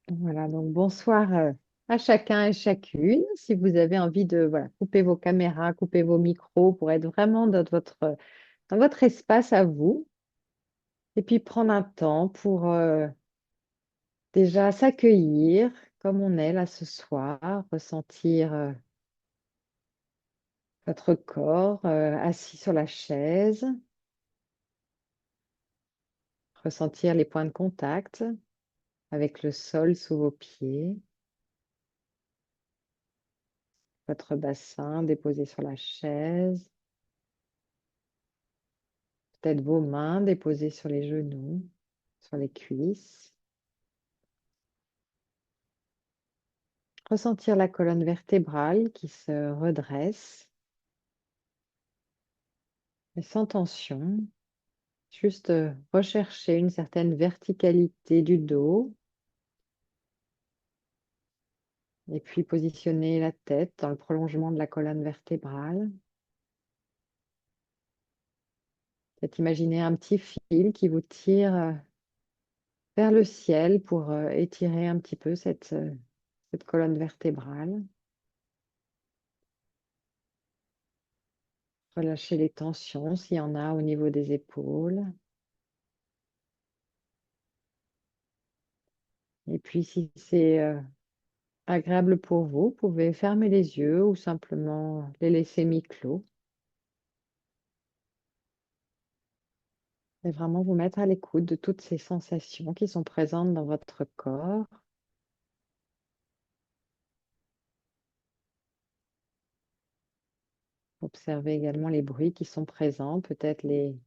Voilà, donc bonsoir à chacun et chacune. Si vous avez envie de voilà, couper vos caméras, couper vos micros pour être vraiment dans votre espace à vous, et puis prendre un temps pour déjà s'accueillir comme on est là ce soir, ressentir votre corps assis sur la chaise, ressentir les points de contact avec le sol sous vos pieds, votre bassin déposé sur la chaise. Peut-être vos mains déposées sur les genoux, sur les cuisses. Ressentir la colonne vertébrale qui se redresse, mais sans tension. Juste rechercher une certaine verticalité du dos et puis positionner la tête dans le prolongement de la colonne vertébrale. Peut-être imaginer un petit fil qui vous tire vers le ciel pour étirer un petit peu cette colonne vertébrale. Relâchez les tensions s'il y en a au niveau des épaules. Et puis, si c'est agréable pour vous, vous pouvez fermer les yeux ou simplement les laisser mi-clos et vraiment vous mettre à l'écoute de toutes ces sensations qui sont présentes dans votre corps. Observez également les bruits qui sont présents, peut-être les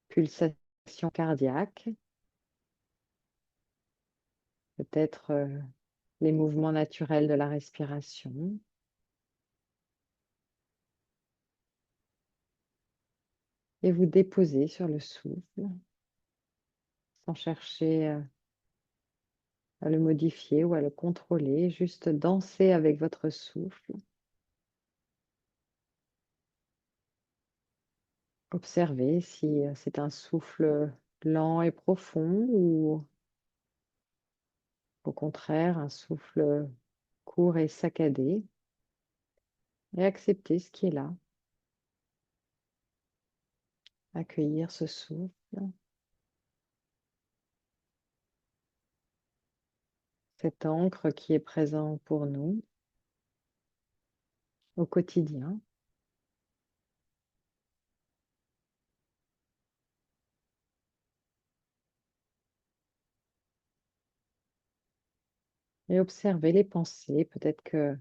pulsations cardiaques, peut-être les mouvements naturels de la respiration. Et vous déposez sur le souffle sans chercher à le modifier ou à le contrôler, juste danser avec votre souffle. Observez si c'est un souffle lent et profond ou au contraire un souffle court et saccadé et acceptez ce qui est là. Accueillir ce souffle, cette encre qui est présent pour nous au quotidien. Et observez les pensées. Peut-être que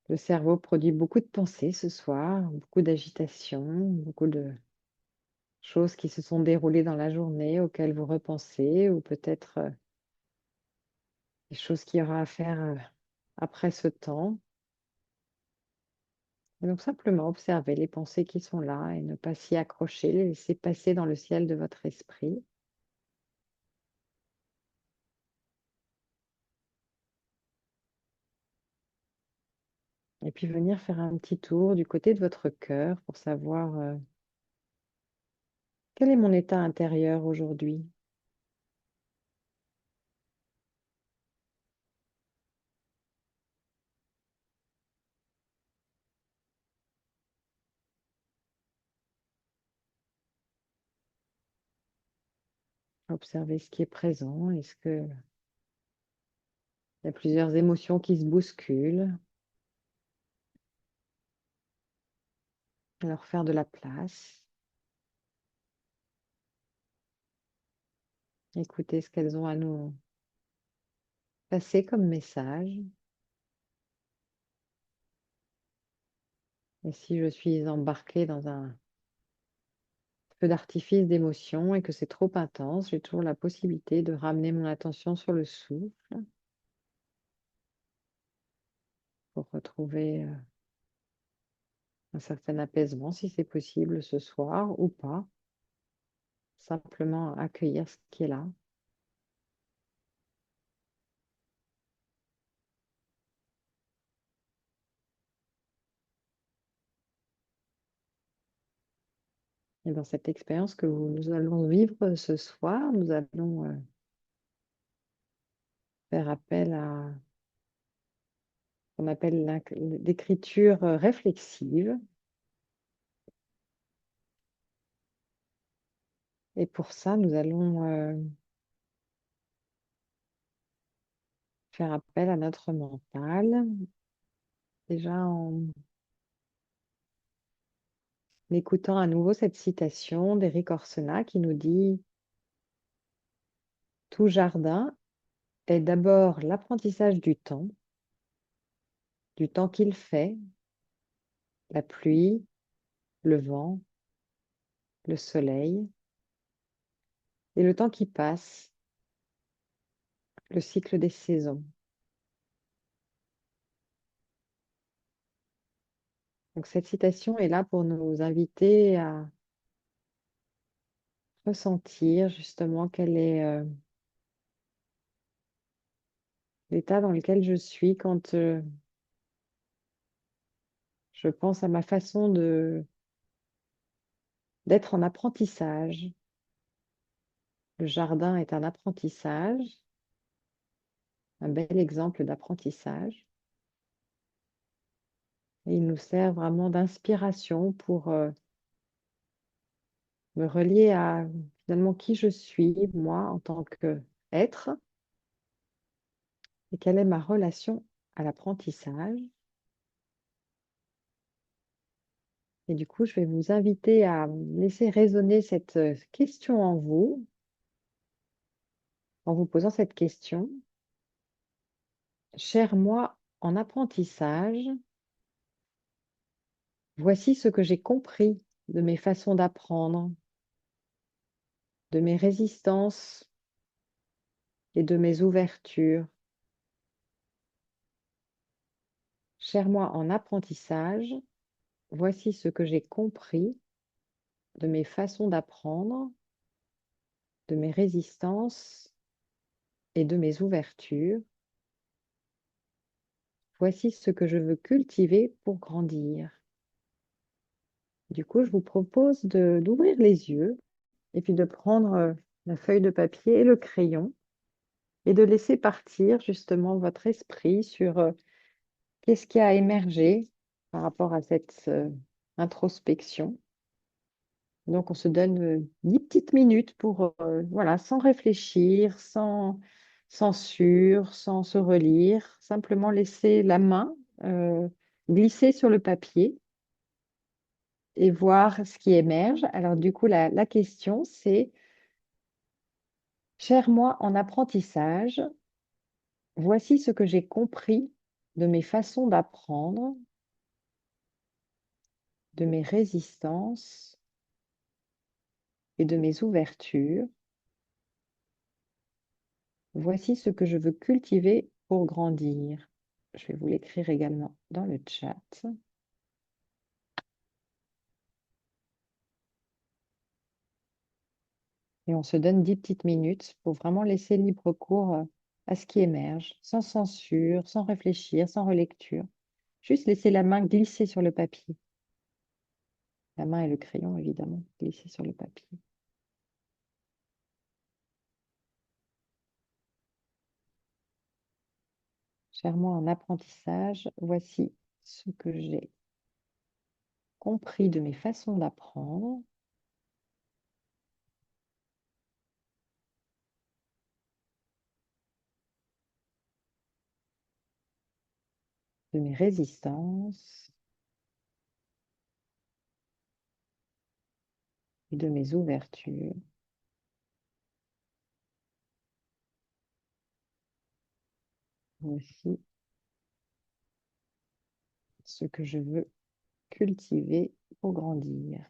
le cerveau produit beaucoup de pensées ce soir, beaucoup d'agitation, beaucoup de choses qui se sont déroulées dans la journée auxquelles vous repensez, ou peut-être des choses qu'il y aura à faire après ce temps. Et donc simplement observer les pensées qui sont là et ne pas s'y accrocher, les laisser passer dans le ciel de votre esprit. Et puis venir faire un petit tour du côté de votre cœur pour savoir quel est mon état intérieur aujourd'hui. Observer ce qui est présent. Est-ce qu'il y a plusieurs émotions qui se bousculent? Leur faire de la place. Écouter ce qu'elles ont à nous passer comme message. Et si je suis embarquée dans un feu d'artifice d'émotions et que c'est trop intense, j'ai toujours la possibilité de ramener mon attention sur le souffle pour retrouver un certain apaisement si c'est possible ce soir ou pas. Simplement accueillir ce qui est là. Et dans cette expérience que nous allons vivre ce soir, nous allons faire appel à ce qu'on appelle l'écriture réflexive. Et pour ça, nous allons faire appel à notre mental, déjà en écoutant à nouveau cette citation d'Éric Orsena qui nous dit: tout jardin est d'abord l'apprentissage du temps qu'il fait, la pluie, le vent, le soleil, et le temps qui passe, le cycle des saisons. Donc cette citation est là pour nous inviter à ressentir justement quel est l'état dans lequel je suis quand je pense à ma façon d'être en apprentissage. Le jardin est un apprentissage, un bel exemple d'apprentissage. Et il nous sert vraiment d'inspiration pour me relier à finalement qui je suis, moi, en tant qu'être, et quelle est ma relation à l'apprentissage. Et du coup, je vais vous inviter à laisser résonner cette question en vous, en vous posant cette question. Cher moi en apprentissage, voici ce que j'ai compris de mes façons d'apprendre, de mes résistances et de mes ouvertures. Cher moi en apprentissage, voici ce que j'ai compris de mes façons d'apprendre, de mes résistances et de mes ouvertures. Voici ce que je veux cultiver pour grandir. Du coup, je vous propose d'ouvrir les yeux et puis de prendre la feuille de papier et le crayon et de laisser partir justement votre esprit sur qu'est-ce qui a émergé par rapport à cette introspection. Donc, on se donne 10 petites minutes pour, voilà, sans réfléchir, sans censure, sans se relire, simplement laisser la main glisser sur le papier et voir ce qui émerge. Alors, du coup, la question, c'est: cher moi en apprentissage, voici ce que j'ai compris de mes façons d'apprendre, de mes résistances et de mes ouvertures. Voici ce que je veux cultiver pour grandir. Je vais vous l'écrire également dans le chat. Et on se donne 10 petites minutes pour vraiment laisser libre cours à ce qui émerge, sans censure, sans réfléchir, sans relecture. Juste laisser la main glisser sur le papier. La main et le crayon, évidemment, glisser sur le papier. Cher moi en apprentissage, voici ce que j'ai compris de mes façons d'apprendre, de mes résistances et de mes ouvertures. Voici ce que je veux cultiver pour grandir.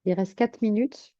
Il reste 4 minutes.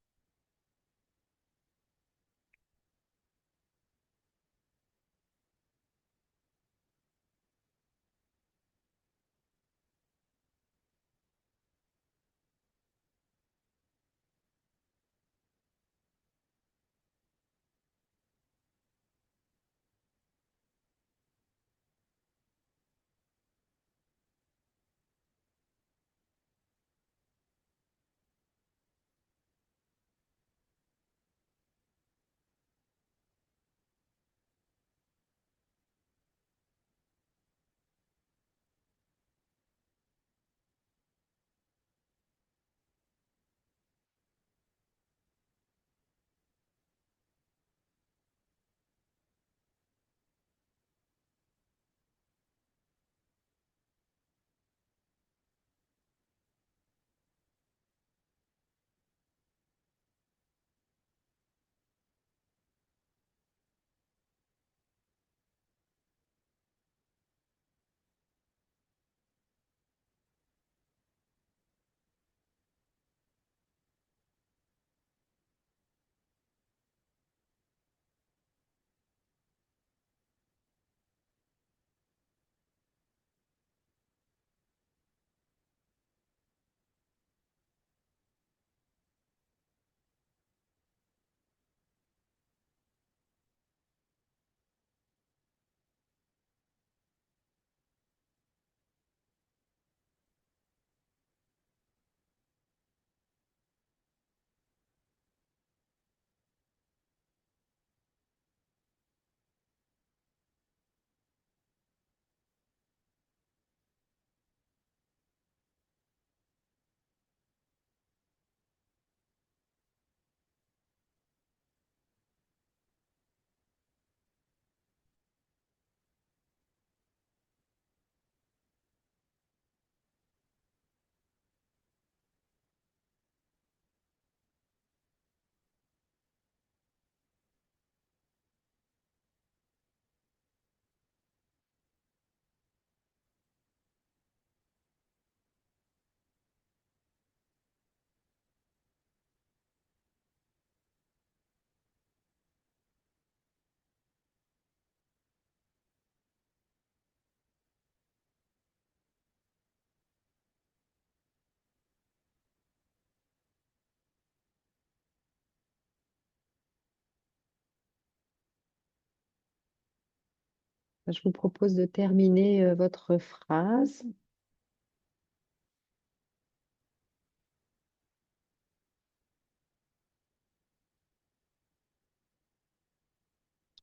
Je vous propose de terminer votre phrase.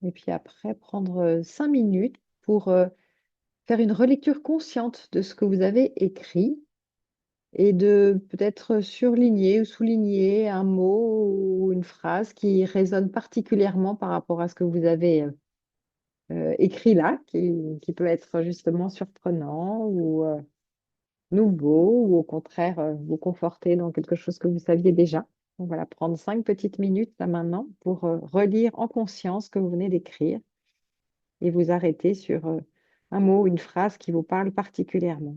Et puis après, prendre 5 minutes pour faire une relecture consciente de ce que vous avez écrit et de peut-être surligner ou souligner un mot ou une phrase qui résonne particulièrement par rapport à ce que vous avez écrit là, qui peut être justement surprenant ou nouveau ou au contraire vous conforter dans quelque chose que vous saviez déjà. Donc voilà, prendre 5 petites minutes là maintenant pour relire en conscience ce que vous venez d'écrire et vous arrêter sur un mot, une phrase qui vous parle particulièrement.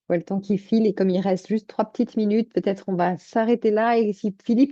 vois le temps qui file et comme il reste juste 3 petites minutes, peut-être on va s'arrêter là et si Philippe